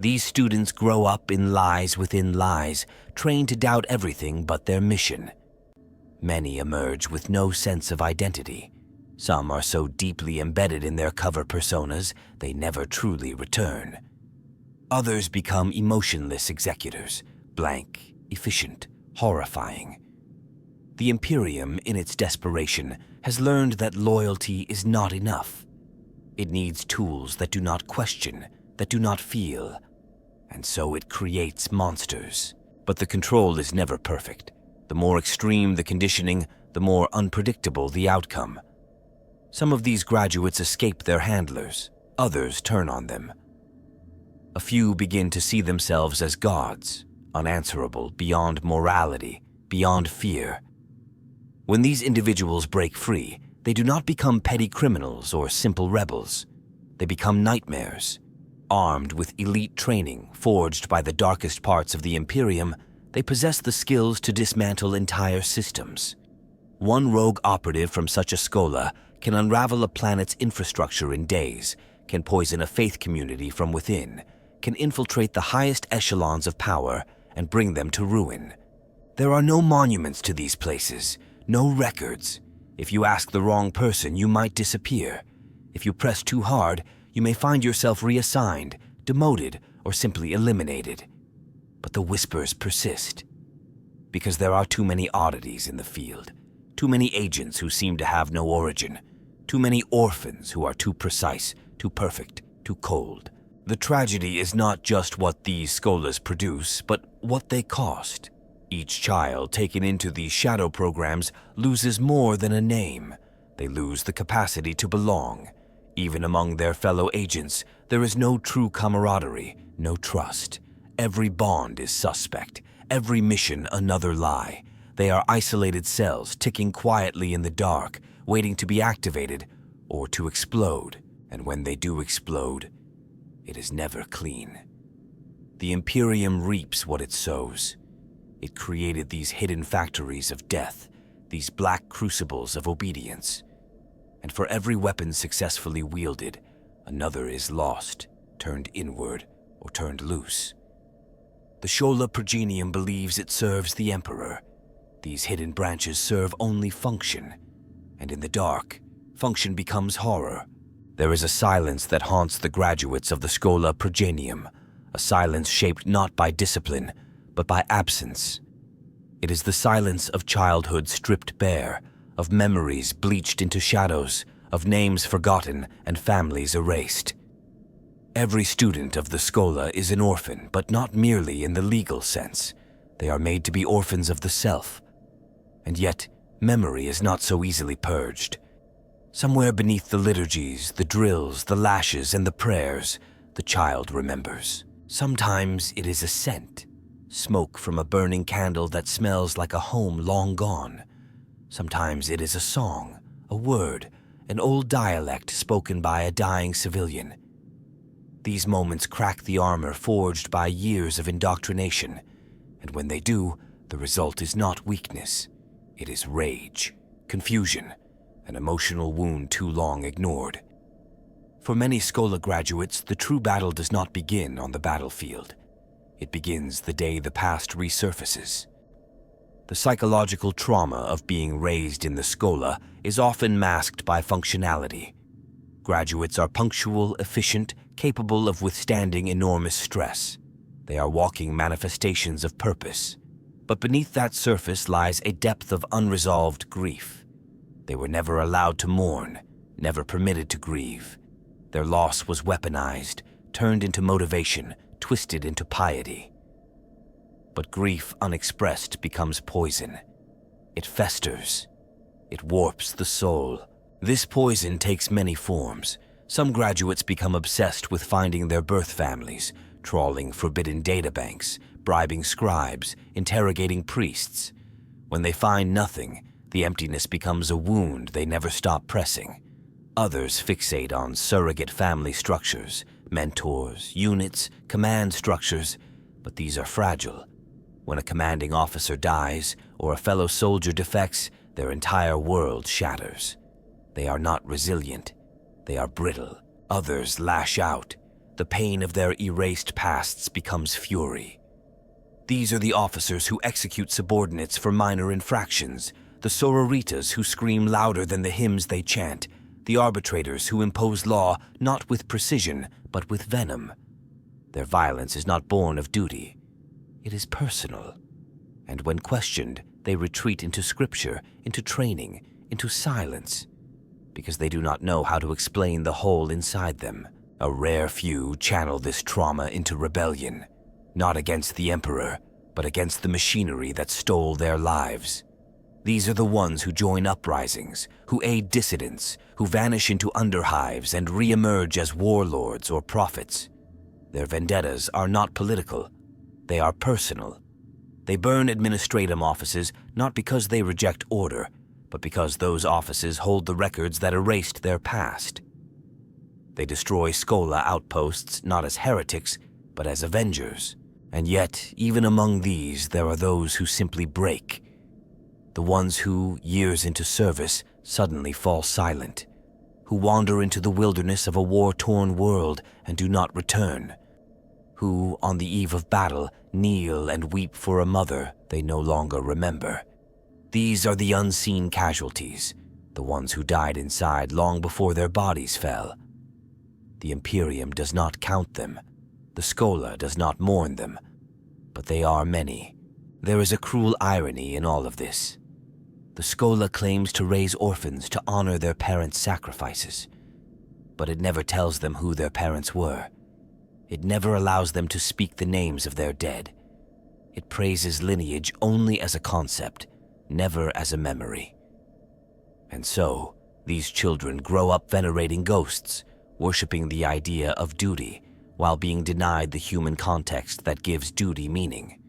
These students grow up in lies within lies, trained to doubt everything but their mission. Many emerge with no sense of identity. Some are so deeply embedded in their cover personas, they never truly return. Others become emotionless executors, blank, efficient, horrifying. The Imperium, in its desperation, has learned that loyalty is not enough. It needs tools that do not question, that do not feel, and so it creates monsters. But the control is never perfect. The more extreme the conditioning, the more unpredictable the outcome. Some of these graduates escape their handlers, others turn on them. A few begin to see themselves as gods, unanswerable, beyond morality, beyond fear. When these individuals break free, they do not become petty criminals or simple rebels. They become nightmares. Armed with elite training forged by the darkest parts of the Imperium, they possess the skills to dismantle entire systems. One rogue operative from such a schola can unravel a planet's infrastructure in days, can poison a faith community from within, can infiltrate the highest echelons of power and bring them to ruin. There are no monuments to these places, no records. If you ask the wrong person, you might disappear. If you press too hard, you may find yourself reassigned, demoted, or simply eliminated. But the whispers persist, because there are too many oddities in the field, too many agents who seem to have no origin, too many orphans who are too precise, too perfect, too cold. The tragedy is not just what these scholas produce, but what they cost. Each child taken into these shadow programs loses more than a name. They lose the capacity to belong. Even among their fellow agents, there is no true camaraderie, no trust. Every bond is suspect, every mission another lie. They are isolated cells ticking quietly in the dark, waiting to be activated or to explode. And when they do explode, it is never clean. The Imperium reaps what it sows. It created these hidden factories of death, these black crucibles of obedience. And for every weapon successfully wielded, another is lost, turned inward, or turned loose. The Schola Progenium believes it serves the Emperor. These hidden branches serve only function, and in the dark, function becomes horror. There is a silence that haunts the graduates of the Schola Progenium, a silence shaped not by discipline, but by absence. It is the silence of childhood stripped bare, of memories bleached into shadows, of names forgotten and families erased. Every student of the Schola is an orphan, but not merely in the legal sense. They are made to be orphans of the self. And yet, memory is not so easily purged. Somewhere beneath the liturgies, the drills, the lashes, and the prayers, the child remembers. Sometimes it is a scent, smoke from a burning candle that smells like a home long gone. Sometimes it is a song, a word, an old dialect spoken by a dying civilian. These moments crack the armor forged by years of indoctrination, and when they do, the result is not weakness. It is rage, confusion, an emotional wound too long ignored. For many Schola graduates, the true battle does not begin on the battlefield. It begins the day the past resurfaces. The psychological trauma of being raised in the Schola is often masked by functionality. Graduates are punctual, efficient, capable of withstanding enormous stress. They are walking manifestations of purpose. But beneath that surface lies a depth of unresolved grief. They were never allowed to mourn, never permitted to grieve. Their loss was weaponized, turned into motivation, twisted into piety. But grief unexpressed becomes poison. It festers. It warps the soul. This poison takes many forms. Some graduates become obsessed with finding their birth families, trawling forbidden databanks, bribing scribes, interrogating priests. When they find nothing, the emptiness becomes a wound they never stop pressing. Others fixate on surrogate family structures, mentors, units, command structures, but these are fragile. When a commanding officer dies or a fellow soldier defects, their entire world shatters. They are not resilient. They are brittle. Others lash out. The pain of their erased pasts becomes fury. These are the officers who execute subordinates for minor infractions, the sororitas who scream louder than the hymns they chant, the arbitrators who impose law not with precision, but with venom. Their violence is not born of duty. It is personal. And when questioned, they retreat into scripture, into training, into silence, because they do not know how to explain the hole inside them. A rare few channel this trauma into rebellion, not against the Emperor, but against the machinery that stole their lives. These are the ones who join uprisings, who aid dissidents, who vanish into underhives and re-emerge as warlords or prophets. Their vendettas are not political, they are personal. They burn administratum offices not because they reject order, but because those offices hold the records that erased their past. They destroy Schola outposts not as heretics, but as avengers. And yet, even among these, there are those who simply break. The ones who, years into service, suddenly fall silent. Who wander into the wilderness of a war-torn world and do not return. Who, on the eve of battle, kneel and weep for a mother they no longer remember. These are the unseen casualties, the ones who died inside long before their bodies fell. The Imperium does not count them. The Schola does not mourn them. But they are many. There is a cruel irony in all of this. The Schola claims to raise orphans to honor their parents' sacrifices. But it never tells them who their parents were. It never allows them to speak the names of their dead. It praises lineage only as a concept, never as a memory. And so, these children grow up venerating ghosts, worshipping the idea of duty, while being denied the human context that gives duty meaning.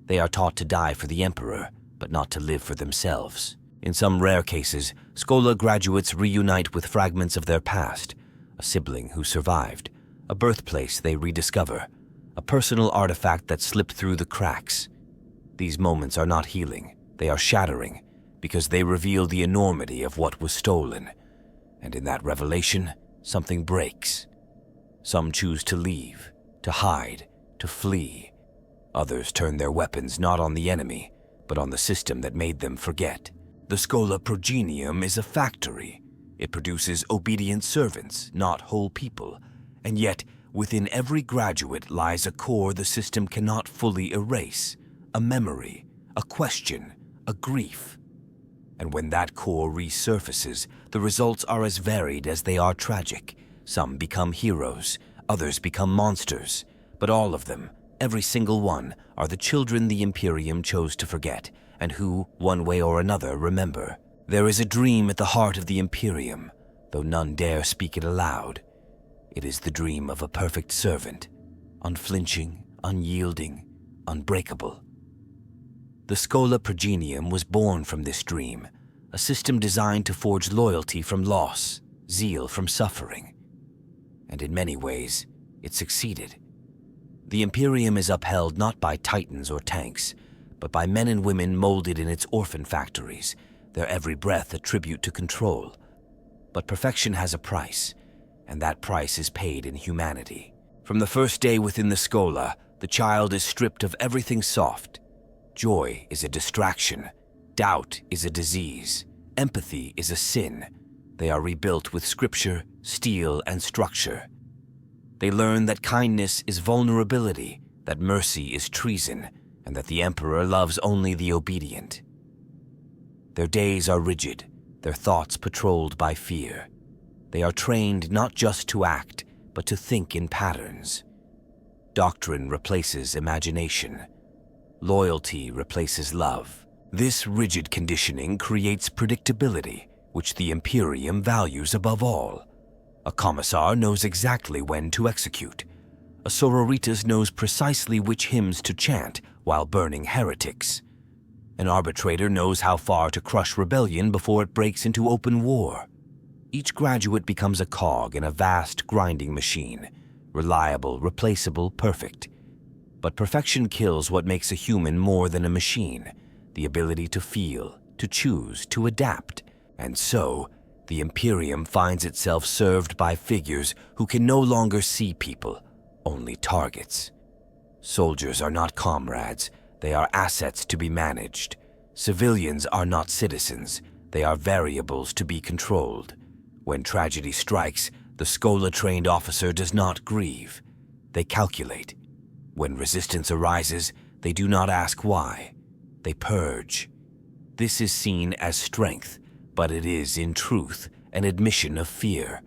They are taught to die for the Emperor, but not to live for themselves. In some rare cases, Schola graduates reunite with fragments of their past, a sibling who survived, a birthplace they rediscover, a personal artifact that slipped through the cracks. These moments are not healing, they are shattering, because they reveal the enormity of what was stolen. And in that revelation, something breaks. Some choose to leave, to hide, to flee. Others turn their weapons not on the enemy, but on the system that made them forget. The Schola Progenium is a factory. It produces obedient servants, not whole people. And yet, within every graduate lies a core the system cannot fully erase, a memory, a question, a grief. And when that core resurfaces, the results are as varied as they are tragic. Some become heroes, others become monsters, but all of them, every single one, are the children the Imperium chose to forget, and who, one way or another, remember. There is a dream at the heart of the Imperium, though none dare speak it aloud. It is the dream of a perfect servant, unflinching, unyielding, unbreakable. The Schola Progenium was born from this dream, a system designed to forge loyalty from loss, zeal from suffering. And in many ways, it succeeded. The Imperium is upheld not by titans or tanks, but by men and women molded in its orphan factories, their every breath a tribute to control. But perfection has a price, and that price is paid in humanity. From the first day within the Schola, the child is stripped of everything soft. Joy is a distraction, doubt is a disease, empathy is a sin. They are rebuilt with scripture, steel, and structure. They learn that kindness is vulnerability, that mercy is treason, and that the Emperor loves only the obedient. Their days are rigid, their thoughts patrolled by fear. They are trained not just to act, but to think in patterns. Doctrine replaces imagination. Loyalty replaces love. This rigid conditioning creates predictability, which the Imperium values above all. A commissar knows exactly when to execute. A sororitas knows precisely which hymns to chant while burning heretics. An arbitrator knows how far to crush rebellion before it breaks into open war. Each graduate becomes a cog in a vast grinding machine, reliable, replaceable, perfect. But perfection kills what makes a human more than a machine, the ability to feel, to choose, to adapt. And so, The Imperium finds itself served by figures who can no longer see people, only targets. Soldiers are not comrades, they are assets to be managed. Civilians are not citizens, they are variables to be controlled. When tragedy strikes, the Schola-trained officer does not grieve. They calculate. When resistance arises, they do not ask why. They purge. This is seen as strength, but it is, in truth, an admission of fear.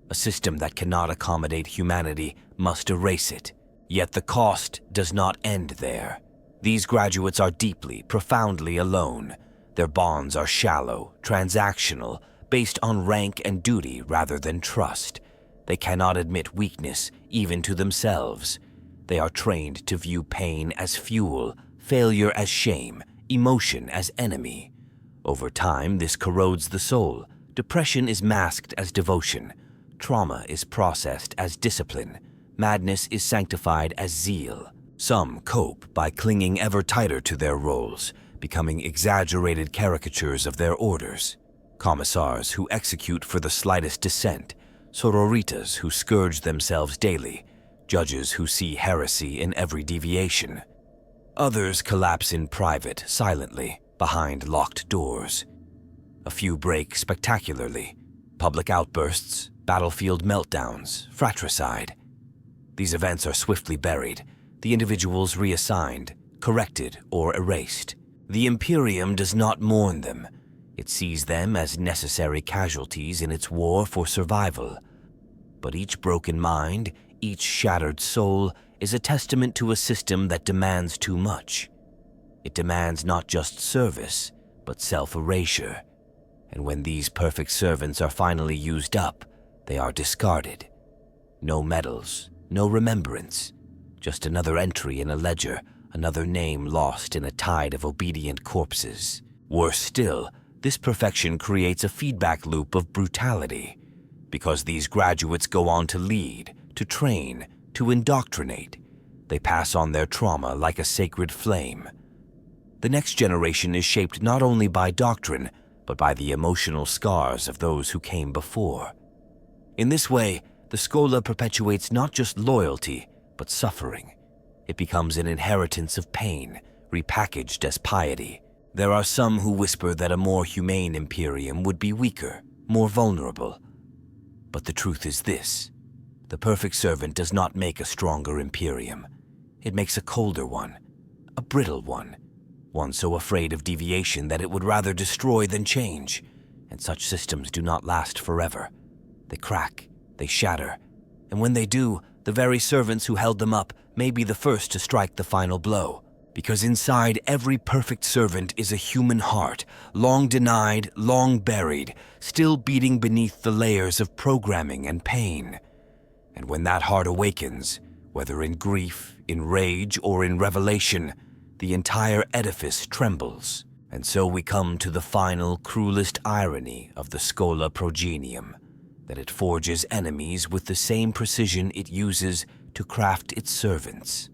A system that cannot accommodate humanity must erase it. Yet the cost does not end there. These graduates are deeply, profoundly alone. Their bonds are shallow, transactional, based on rank and duty rather than trust. They cannot admit weakness, even to themselves. They are trained to view pain as fuel, failure as shame, emotion as enemy. Over time, this corrodes the soul. Depression is masked as devotion. Trauma is processed as discipline. Madness is sanctified as zeal. Some cope by clinging ever tighter to their roles, becoming exaggerated caricatures of their orders. Commissars who execute for the slightest dissent, sororitas who scourge themselves daily, judges who see heresy in every deviation. Others collapse in private, silently, behind locked doors. A few break spectacularly. Public outbursts, battlefield meltdowns, fratricide. These events are swiftly buried, the individuals reassigned, corrected, or erased. The Imperium does not mourn them. It sees them as necessary casualties in its war for survival. But each broken mind, each shattered soul, is a testament to a system that demands too much. It demands not just service, but self-erasure. And when these perfect servants are finally used up, they are discarded. No medals, no remembrance, just another entry in a ledger, another name lost in a tide of obedient corpses. Worse still, this perfection creates a feedback loop of brutality, because these graduates go on to lead, to train, to indoctrinate. They pass on their trauma like a sacred flame. The next generation is shaped not only by doctrine, but by the emotional scars of those who came before. In this way, the Schola perpetuates not just loyalty, but suffering. It becomes an inheritance of pain, repackaged as piety. There are some who whisper that a more humane Imperium would be weaker, more vulnerable. But the truth is this: the perfect servant does not make a stronger Imperium. It makes a colder one, a brittle one so afraid of deviation that it would rather destroy than change. And such systems do not last forever. They crack, they shatter, and when they do, the very servants who held them up may be the first to strike the final blow. Because inside every perfect servant is a human heart, long denied, long buried, still beating beneath the layers of programming and pain. And when that heart awakens, whether in grief, in rage, or in revelation, the entire edifice trembles. And so we come to the final, cruelest irony of the Schola Progenium, that it forges enemies with the same precision it uses to craft its servants.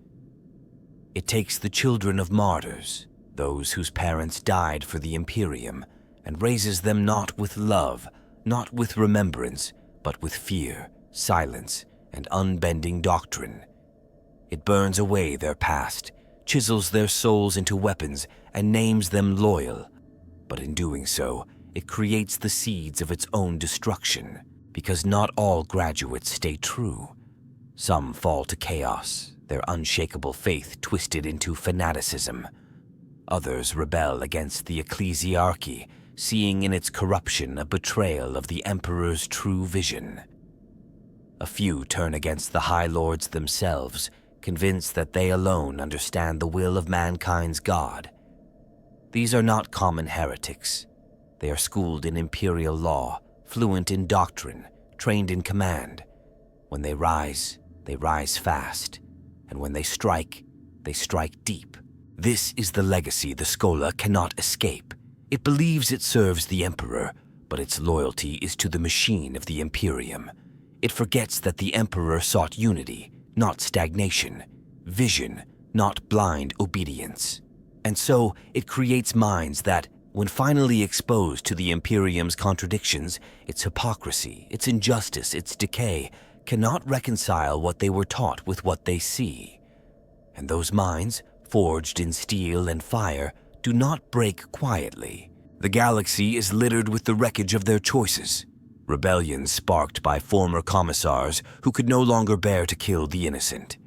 It takes the children of martyrs, those whose parents died for the Imperium, and raises them not with love, not with remembrance, but with fear, silence, and unbending doctrine. It burns away their past, chisels their souls into weapons, and names them loyal. But in doing so, it creates the seeds of its own destruction, because not all graduates stay true. Some fall to chaos, their unshakable faith twisted into fanaticism. Others rebel against the ecclesiarchy, seeing in its corruption a betrayal of the emperor's true vision. A few turn against the High Lords themselves, convinced that they alone understand the will of mankind's God. These are not common heretics. They are schooled in imperial law, fluent in doctrine, trained in command. When they rise fast, and when they strike deep. This is the legacy the Schola cannot escape. It believes it serves the Emperor, but its loyalty is to the machine of the Imperium. It forgets that the Emperor sought unity, not stagnation, vision, not blind obedience. And so it creates minds that, When finally exposed to the Imperium's contradictions, its hypocrisy, its injustice, its decay, cannot reconcile what they were taught with what they see. And those minds, forged in steel and fire, do not break quietly. The galaxy is littered with the wreckage of their choices. Rebellions sparked by former commissars who could no longer bear to kill the innocent.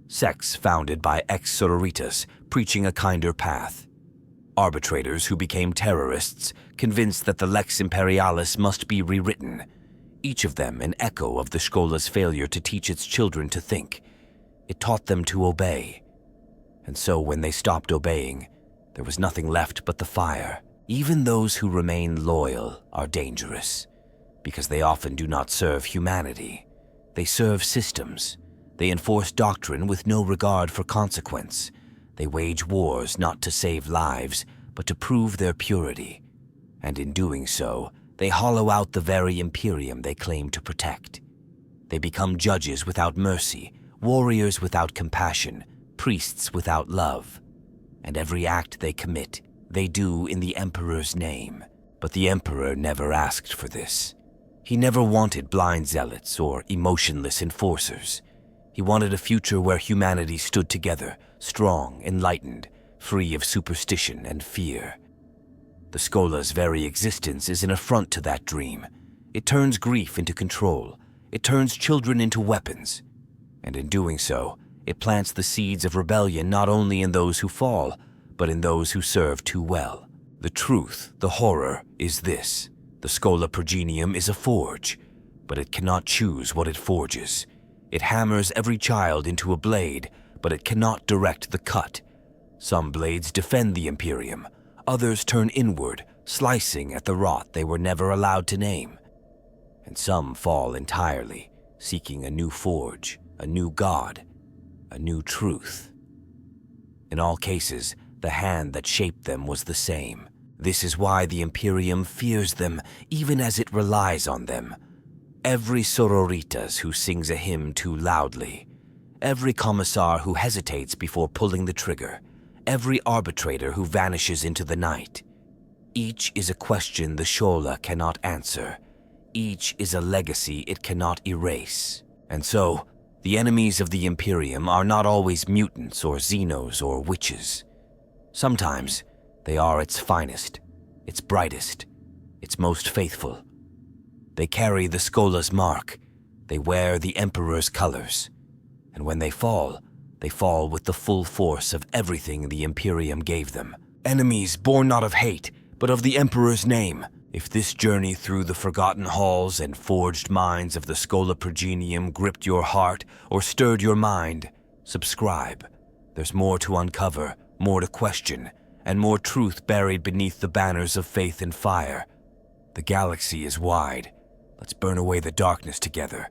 Sects founded by ex-sororitas preaching a kinder path. Arbitrators who became terrorists, convinced that the Lex Imperialis must be rewritten, each of them an echo of the Schola's failure to teach its children to think. It taught them to obey. And so when they stopped obeying, there was nothing left but the fire. Even those who remain loyal are dangerous, because they often do not serve humanity. They serve systems. They enforce doctrine with no regard for consequence. They wage wars not to save lives, but to prove their purity. And in doing so, they hollow out the very Imperium they claim to protect. They become judges without mercy, warriors without compassion, priests without love. And every act they commit, they do in the Emperor's name. But the Emperor never asked for this. He never wanted blind zealots or emotionless enforcers. He wanted a future where humanity stood together, strong, enlightened, free of superstition and fear. The Schola's very existence is an affront to that dream. It turns grief into control. It turns children into weapons. And in doing so, it plants the seeds of rebellion not only in those who fall, but in those who serve too well. The truth, the horror, is this. The Schola Progenium is a forge, but it cannot choose what it forges. It hammers every child into a blade, but it cannot direct the cut. Some blades defend the Imperium, others turn inward, slicing at the rot they were never allowed to name. And some fall entirely, seeking a new forge, a new god, a new truth. In all cases, the hand that shaped them was the same. This is why the Imperium fears them, even as it relies on them. Every sororitas who sings a hymn too loudly, every commissar who hesitates before pulling the trigger, every arbitrator who vanishes into the night. Each is a question the Schola cannot answer. Each is a legacy it cannot erase. And so, the enemies of the Imperium are not always mutants or xenos or witches. Sometimes, they are its finest, its brightest, its most faithful. They carry the Schola's mark. They wear the Emperor's colors. And when they fall with the full force of everything the Imperium gave them. Enemies born not of hate, but of the Emperor's name. If this journey through the forgotten halls and forged minds of the Schola Progenium gripped your heart or stirred your mind, subscribe. There's more to uncover, more to question, and more truth buried beneath the banners of faith and fire. The galaxy is wide. Let's burn away the darkness together.